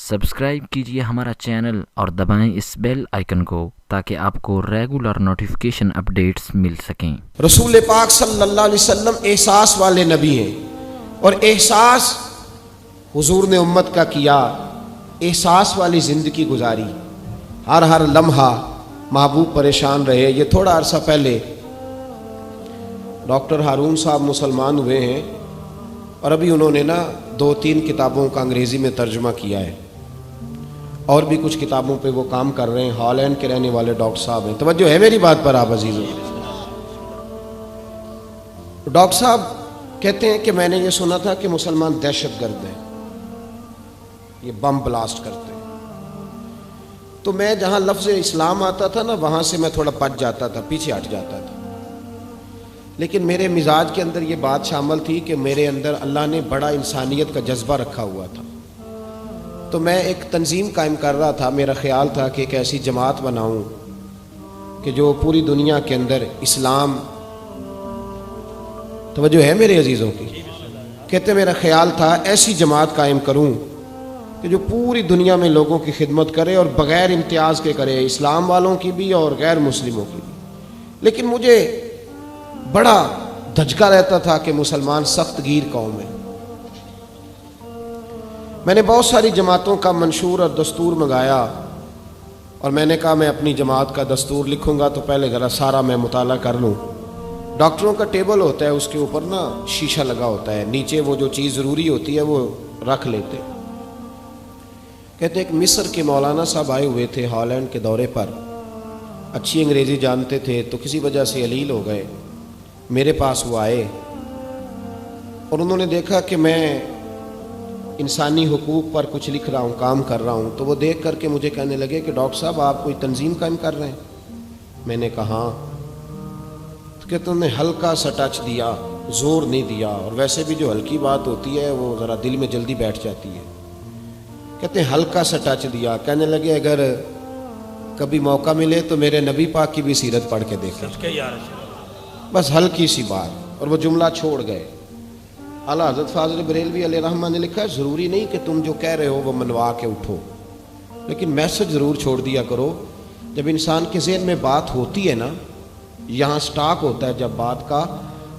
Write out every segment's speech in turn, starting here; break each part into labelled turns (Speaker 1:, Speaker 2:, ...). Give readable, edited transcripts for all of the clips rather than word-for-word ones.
Speaker 1: Subscribe कीजिए हमारा channel और दबाएं इस बेल आइकन को ताकि आपको रेगुलर नोटिफिकेशन अपडेट्स मिल सकें।
Speaker 2: रसूल पाक सल्लल्लाहु अलैहि वसल्लम एहसास वाले नबी हैं और एहसास हुजूर ने उम्मत का किया, एहसास वाली ज़िंदगी गुजारी, हर लम्हा महबूब परेशान रहे। ये थोड़ा अरसा पहले डॉक्टर हारून साहब मुसलमान हुए हैं और अभी उन्होंने ना 2-3 किताबों का अंग्रेज़ी में तर्जुमा किया है और भी कुछ किताबों पे वो काम कर रहे हैं। हॉलैंड के रहने वाले डॉक्टर साहब हैं। तवज्जो है मेरी बात पर आप अजीज़ों? डॉक्टर साहब कहते हैं कि मैंने ये सुना था कि मुसलमान दहशतगर्द हैं, ये बम ब्लास्ट करते हैं। तो मैं जहाँ लफ्ज़ इस्लाम आता था ना वहाँ से मैं थोड़ा पच जाता था, पीछे हट जाता था। लेकिन मेरे मिजाज के अंदर ये बात शामिल थी कि मेरे अंदर अल्लाह ने बड़ा इंसानियत का जज्बा रखा हुआ था। तो मैं एक तंजीम कायम कर रहा था। मेरा ख्याल था कि एक ऐसी जमात बनाऊं कि जो पूरी दुनिया के अंदर इस्लाम, तवज्जो है मेरे अजीज़ों की, कहते मेरा ख्याल था ऐसी जमात कायम करूं कि जो पूरी दुनिया में लोगों की खिदमत करे और बग़ैर इम्तियाज़ के करे, इस्लाम वालों की भी और गैर मुस्लिमों की भी। लेकिन मुझे बड़ा धचका रहता था कि मुसलमान सख्त गिर कौम है। मैंने बहुत सारी जमातों का मंशूर और दस्तूर मंगाया और मैंने कहा मैं अपनी जमात का दस्तूर लिखूंगा तो पहले ज़रा सारा मैं मुताला कर लूँ। डॉक्टरों का टेबल होता है, उसके ऊपर ना शीशा लगा होता है, नीचे वो जो चीज़ ज़रूरी होती है वो रख लेते। कहते एक मिस्र के मौलाना साहब आए हुए थे हॉलैंड के दौरे पर, अच्छी अंग्रेज़ी जानते थे, तो किसी वजह से अलील हो गए। मेरे पास वो आए और उन्होंने देखा कि मैं इंसानी हुकूक पर कुछ लिख रहा हूँ, काम कर रहा हूँ। तो वो देख करके मुझे कहने लगे कि डॉक्टर साहब आप कोई तंजीम कायम कर रहे हैं? मैंने कहा हाँ। तो कहते उन्होंने हल्का सा टच दिया, ज़ोर नहीं दिया, और वैसे भी जो हल्की बात होती है वो ज़रा दिल में जल्दी बैठ जाती है। कहते हैं हल्का सा टच दिया, कहने लगे अगर कभी मौका मिले तो मेरे नबी पाक की भी सीरत पढ़ के देखें, बस हल्की सी बात, और वो जुमला छोड़ गए। आला हज़रत फ़ाज़िल बरेलवी अलैहि रहमा ने लिखा है ज़रूरी नहीं कि तुम जो कह रहे हो वो मनवा के उठो, लेकिन मैसेज ज़रूर छोड़ दिया करो। जब इंसान के ज़हन में बात होती है ना, यहाँ स्टॉक होता है जब बात का,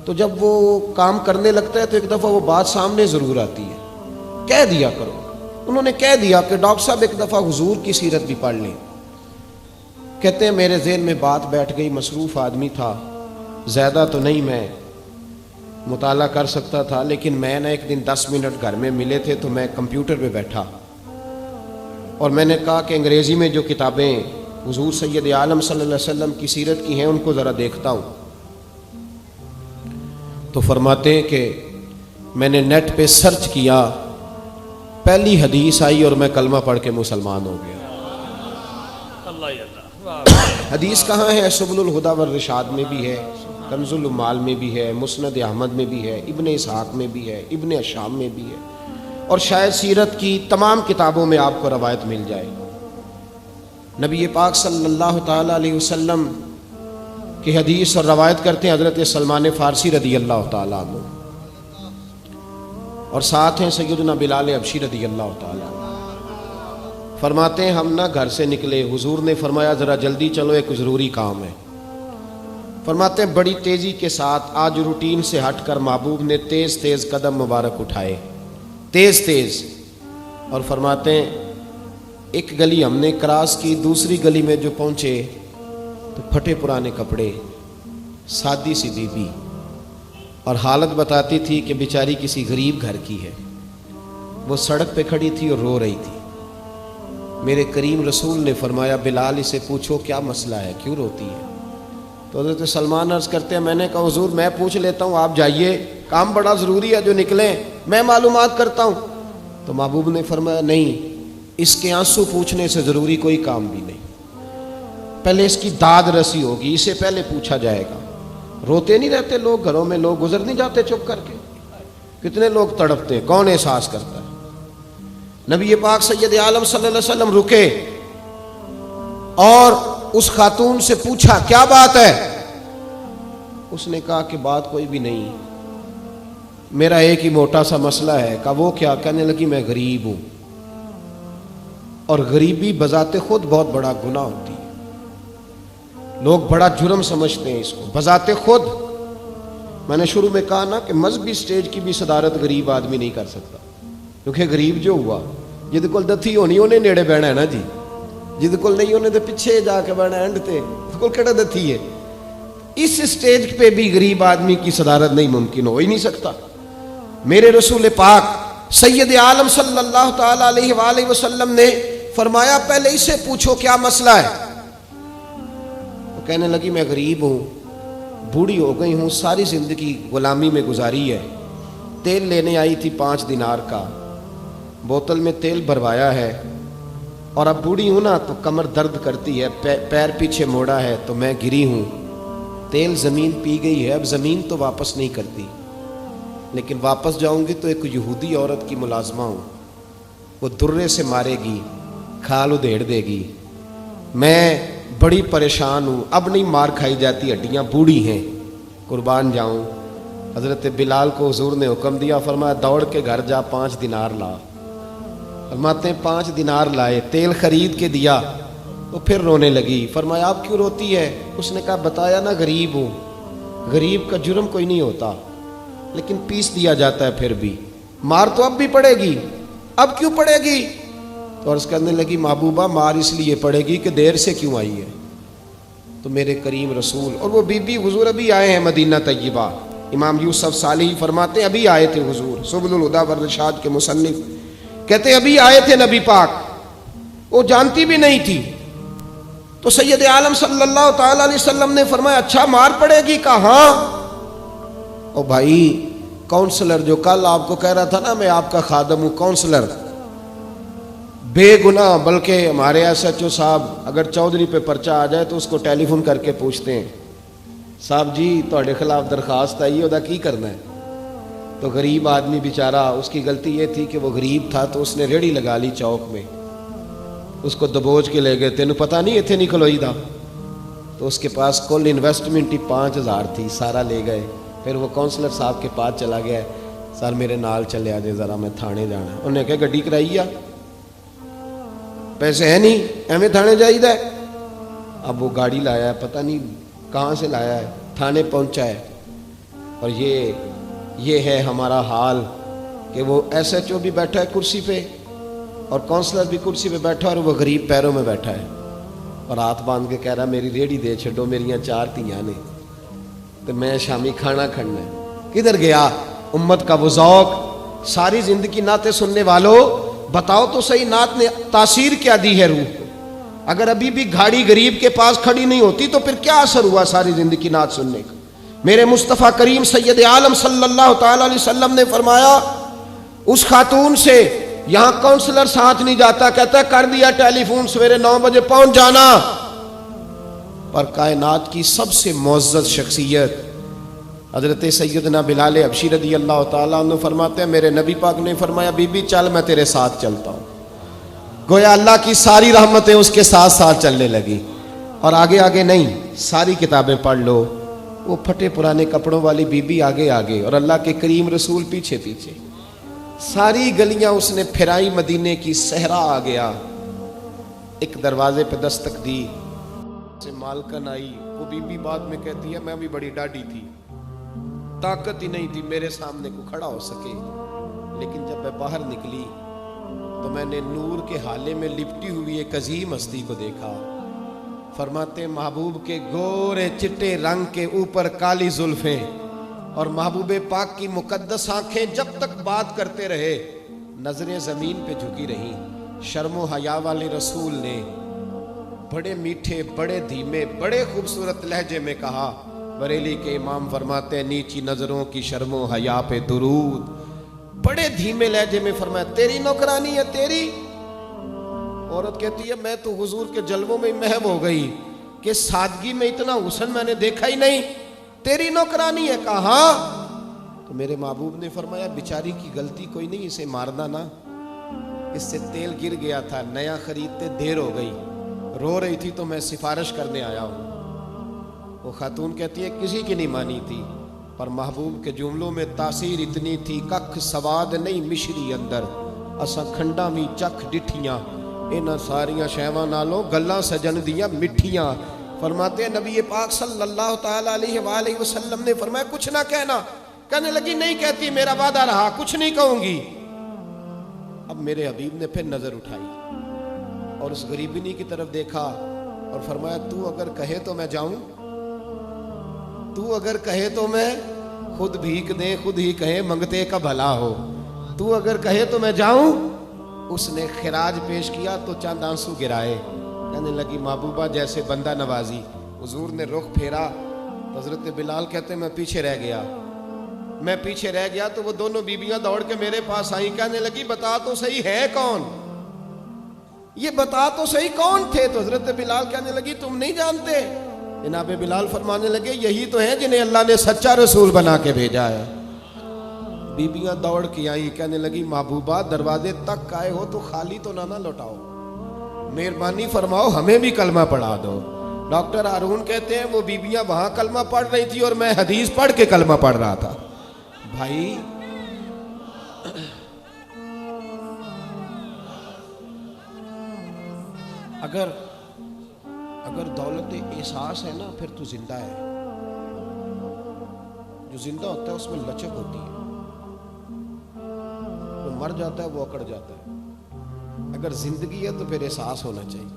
Speaker 2: तो जब वो काम करने लगता है तो एक दफ़ा वो बात सामने ज़रूर आती है। कह दिया करो। उन्होंने कह दिया कि डॉक्टर साहब एक दफ़ा हुजूर की सीरत भी पढ़ लें। कहते हैं मेरे ज़हन में बात बैठ गई, मसरूफ़ आदमी था, ज़्यादा तो नहीं मैं मुताला कर सकता था, लेकिन मैं ना एक दिन 10 मिनट घर में मिले थे तो मैं कंप्यूटर पे बैठा और मैंने कहा कि अंग्रेज़ी में जो किताबें हुजूर सैयद आलम सल्लल्लाहु अलैहि वसल्लम की सीरत की हैं उनको ज़रा देखता हूँ। तो फरमाते हैं कि मैंने नेट पे सर्च किया, पहली हदीस आई और मैं कलमा पढ़ के मुसलमान हो गया। हदीस कहाँ है? सुबुलुल हुदा वर रिशाद में भी है, कंजुल उम्माल में भी है, मुस्नद अहमद में भी है, इब्ने इसहाक में भी है, इब्ने अशाम में भी है, और शायद सीरत की तमाम किताबों में आपको रवायत मिल जाए। नबी पाक सल्लल्लाहु ताला अलैहि वसल्लम की हदीस और रवायत करते हैं हज़रत सलमान फ़ारसी रदी अल्लाह ताला अन्हु, और साथ हैं सैयदना बिलाल हबशी रदी अल्लाह ताला। फरमाते हैं हम ना घर से निकले, हुजूर ने फरमाया ज़रा जल्दी चलो एक ज़रूरी काम है। फरमाते हैं बड़ी तेज़ी के साथ आज रूटीन से हटकर महबूब ने तेज़ तेज़ कदम मुबारक उठाए, तेज़ तेज़, और फरमाते हैं एक गली हमने क्रॉस की, दूसरी गली में जो पहुँचे तो फटे पुराने कपड़े, सादी सी बीबी, और हालत बताती थी कि बेचारी किसी गरीब घर की है। वो सड़क पे खड़ी थी और रो रही थी। मेरे करीम रसूल ने फरमाया बिलाल इसे पूछो क्या मसला है, क्यों रोती है? तो हज़रत सलमान अर्ज़ करते हैं मैंने कहा हुजूर मैं पूछ लेता हूँ, आप जाइए, काम बड़ा ज़रूरी है जो निकले, मैं मालूमात करता हूँ। तो महबूब ने फरमाया नहीं, इसके आंसू पूछने से ज़रूरी कोई काम भी नहीं, पहले इसकी दाद रसी होगी, इसे पहले पूछा जाएगा। रोते नहीं रहते लोग घरों में, लोग गुजर नहीं जाते चुप करके? कितने लोग तड़पते, कौन एहसास करता है? नबी पाक सैयद आलम सल्लल्लाहु अलैहि वसल्लम रुके और उस खातून से पूछा क्या बात है? उसने कहा कि बात कोई भी नहीं, मेरा एक ही मोटा सा मसला है। कहा वो क्या? कहने लगी मैं गरीब हूँ, اور غریبی بذات خود بہت بڑا گناہ ہوتی ہے. لوگ بڑا جرم سمجھتے ہیں اس کو بذات خود. میں نے شروع میں کہا نا کہ مذہبی سٹیج کی بھی صدارت غریب آدمی نہیں کر سکتا, کیونکہ غریب جو ہوا جہد کول دتھی ہونی انہیں نیڑے بہنا ہے نا جی, جہد کول نہیں انہیں تو پیچھے جا کے بہنا اینڈ تے کول کہڑا دتھی ہے. اس سٹیج پہ بھی غریب آدمی کی صدارت نہیں ممکن ہو ہی نہیں سکتا. میرے رسول پاک سید عالم صلی اللہ تعالی علیہ وآلہ وسلم نے فرمایا پہلے اسے پوچھو کیا مسئلہ ہے. وہ کہنے لگی میں غریب ہوں, بوڑھی ہو گئی ہوں, ساری زندگی غلامی میں گزاری ہے, تیل لینے آئی تھی 5 دینار کا, بوتل میں تیل بھروایا ہے, اور اب بوڑھی ہوں نا تو کمر درد کرتی ہے, پیر پیچھے موڑا ہے تو میں گری ہوں, تیل زمین پی گئی ہے, اب زمین تو واپس نہیں کرتی, لیکن واپس جاؤں گی تو ایک یہودی عورت کی ملازمہ ہوں, وہ درے سے مارے گی, کھال ادھیڑ دے گی, میں بڑی پریشان ہوں, اب نہیں مار کھائی جاتی, ہڈیاں بوڑھی ہیں, قربان جاؤں. حضرت بلال کو حضور نے حکم دیا, فرمایا دوڑ کے گھر جا 5 دینار لا. فرماتے ہیں 5 دینار لائے, تیل خرید کے دیا, وہ پھر رونے لگی. فرمایا آپ کیوں روتی ہے؟ اس نے کہا بتایا نا غریب ہوں, غریب کا جرم کوئی نہیں ہوتا, لیکن پیس دیا جاتا ہے, پھر بھی مار تو اب بھی پڑے گی, اب کیوں پڑے گی؟ تو عرض کرنے لگی محبوبہ مار اس لیے پڑے گی کہ دیر سے کیوں آئی ہے. تو میرے کریم رسول اور وہ بی بی حضور ابھی آئے ہیں مدینہ طیبہ. امام یوسف صالحی فرماتے ہیں ابھی آئے تھے حضور, سبل الہدیٰ والرشاد کے مصنف کہتے ہیں ابھی آئے تھے نبی پاک, وہ جانتی بھی نہیں تھی. تو سید عالم صلی اللہ تعالی علیہ وسلم نے فرمایا اچھا مار پڑے گی؟ کہا ہاں. او بھائی کونسلر جو کل آپ کو کہہ رہا تھا نا میں آپ کا خادم ہوں, کونسلر بے گناہ, بلکہ ہمارے ایس ایچ او صاحب اگر چودھری پہ پرچہ آ جائے تو اس کو ٹیلی فون کر کے پوچھتے ہیں صاحب جی تہاڈے خلاف درخواست آئی ہے, کی کرنا ہے. تو غریب آدمی بیچارہ, اس کی غلطی یہ تھی کہ وہ غریب تھا تو اس نے ریڑھی لگا لی چوک میں, اس کو دبوچ کے لے گئے, تینوں پتہ نہیں اتنے نہیں کھلوئی دا. تو اس کے پاس کل انویسٹمنٹ ہی 5000 تھی, سارا لے گئے. پھر وہ کونسلر صاحب کے پاس چلا گیا, سر میرے نال چلے آ جائے ذرا, میں تھانے جانا ہے. انہیں کہا گڈی کرائی آ, پیسے ہیں نہیں, ایویں تھانے جائیدا ہے. اب وہ گاڑی لایا ہے, پتہ نہیں کہاں سے لایا ہے, تھانے پہنچا ہے. اور یہ ہے ہمارا حال کہ وہ ایس ایچ او بھی بیٹھا ہے کرسی پہ اور کونسلر بھی کرسی پہ بیٹھا, اور وہ غریب پیروں میں بیٹھا ہے اور ہاتھ باندھ کے کہہ رہا میری ریڑھی دے چھڈو, میریاں 4 دھیاں نے تو میں شامی کھانا کھڑنا ہے. کدھر گیا امت کا وہ ذوق؟ ساری زندگی نعتیں سننے والوں بتاؤ تو صحیح, نعت نے تاثیر کیا دی ہے روح کو؟ اگر ابھی بھی گھاڑی غریب کے پاس کھڑی نہیں ہوتی تو پھر کیا اثر ہوا ساری زندگی نعت سننے کا؟ میرے مصطفیٰ کریم سید عالم صلی اللہ تعالی علیہ وسلم نے فرمایا اس خاتون سے یہاں کونسلر ساتھ نہیں جاتا, کہتا ہے کر دیا ٹیلی فون, سویرے 9 بجے پہنچ جانا. پر کائنات کی سب سے معزز شخصیت حضرت سیدنا بلال حبشی رضی اللہ تعالیٰ عنہ فرماتے ہیں میرے نبی پاک نے فرمایا بی بی چل میں تیرے ساتھ چلتا ہوں. گویا اللہ کی ساری رحمتیں اس کے ساتھ ساتھ چلنے لگی. اور آگے آگے نہیں, ساری کتابیں پڑھ لو, وہ پھٹے پرانے کپڑوں والی بی بی آگے آگے اور اللہ کے کریم رسول پیچھے پیچھے. ساری گلیاں اس نے پھرائی, مدینے کی صحرا آ گیا. ایک دروازے پہ دستک دی, سے مالکن آئی. وہ بی بی بعد میں کہتی ہے میں بھی بڑی ڈاڈی تھی, طاقت ہی نہیں تھی میرے سامنے کو کھڑا ہو سکے, لیکن جب میں باہر نکلی تو میں نے نور کے حالے میں لپٹی ہوئی ایک عظیم ہستی کو دیکھا. فرماتے محبوب کے گورے چٹے رنگ کے اوپر کالی زلفیں اور محبوب پاک کی مقدس آنکھیں جب تک بات کرتے رہے نظریں زمین پہ جھکی رہیں. شرم و حیا والے رسول نے بڑے میٹھے, بڑے دھیمے, بڑے خوبصورت لہجے میں کہا. بریلی کے امام فرماتے ہیں نیچی نظروں کی شرم و حیا پہ درود. بڑے دھیمے لہجے میں فرمایا تیری نوکرانی ہے تیری. عورت کہتی ہے میں تو حضور کے جلووں میں محو ہو گئی کہ سادگی میں اتنا حسن میں نے دیکھا ہی نہیں, تیری نوکرانی ہے. کہا ہاں. تو میرے محبوب نے فرمایا بیچاری کی غلطی کوئی نہیں, اسے مارنا نا, اس سے تیل گر گیا تھا, نیا خریدتے دیر ہو گئی, رو رہی تھی تو میں سفارش کرنے آیا ہوں. وہ خاتون کہتی ہے کسی کی نہیں مانی تھی, پر محبوب کے جملوں میں تاثیر اتنی تھی ککھ سواد نہیں مشری اندر, اساں کھنڈا بھی چکھ ڈٹھیاں इन्हां सारियां शैवां नालों गल्लां सजन दियां मिठियां। फरमाते हैं नबी पाक सल्लल्लाहु ताला अलैहि वसल्लम ने फरमाया कुछ ना कहना। कहने लगी नहीं कहती, मेरा वादा रहा, कुछ नहीं कहूंगी। अब मेरे हबीब ने फिर नजर उठाई और उस गरीबिनी की तरफ देखा और फरमाया तू अगर कहे तो मैं जाऊं, तू अगर कहे तो मैं खुद भीख दे, खुद ही कहे मंगते का भला हो, तू अगर कहे तो मैं जाऊं। उसने खिराज पेश किया तो चंद आंसू गिराए। कहने लगी महबूबा जैसे बंदा नवाजी। हुजूर ने रुख फेरा तो हजरत बिलाल कहते मैं पीछे रह गया। मैं पीछे रह गया तो वो दोनों बीबियां दौड़ के मेरे पास आई। कहने लगी बता तो सही है कौन, ये बता तो सही कौन थे। तो हजरत बिलाल कहने लगी तुम नहीं जानते। जनाब बिलाल फरमाने लगे यही तो है जिन्हें अल्लाह ने सच्चा रसूल बना के भेजा है। बीबियां दौड़ के आई। कहने लगी महबूबा दरवाजे तक आए हो तो खाली तो ना लौटाओ, मेहरबानी फरमाओ हमें भी कलमा पढ़ा दो। डॉक्टर हारून कहते हैं वो बीबियां वहां कलमा पढ़ रही थी और मैं हदीस पढ़ के कलमा पढ़ रहा था। भाई अगर दौलत एहसास है ना फिर तू जिंदा है। जो जिंदा होता है उसमें लचक होती है, जो मर जाता है वो अकड़ जाता है। अगर जिंदगी है तो फिर एहसास होना चाहिए।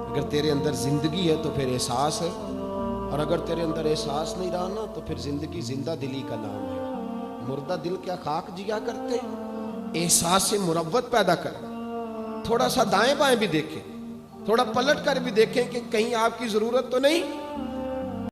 Speaker 2: अगर तेरे अंदर जिंदगी है तो फिर एहसास है, और अगर तेरे अंदर एहसास नहीं रहा ना तो फिर जिंदगी जिंदा दिली का नाम है। मुर्दा दिल क्या खाक जिया करते, एहसास से मुरव्वत पैदा कर। थोड़ा सा दाएं बाएं भी देखें, थोड़ा पलट कर भी देखें कि कहीं आपकी जरूरत तो नहीं।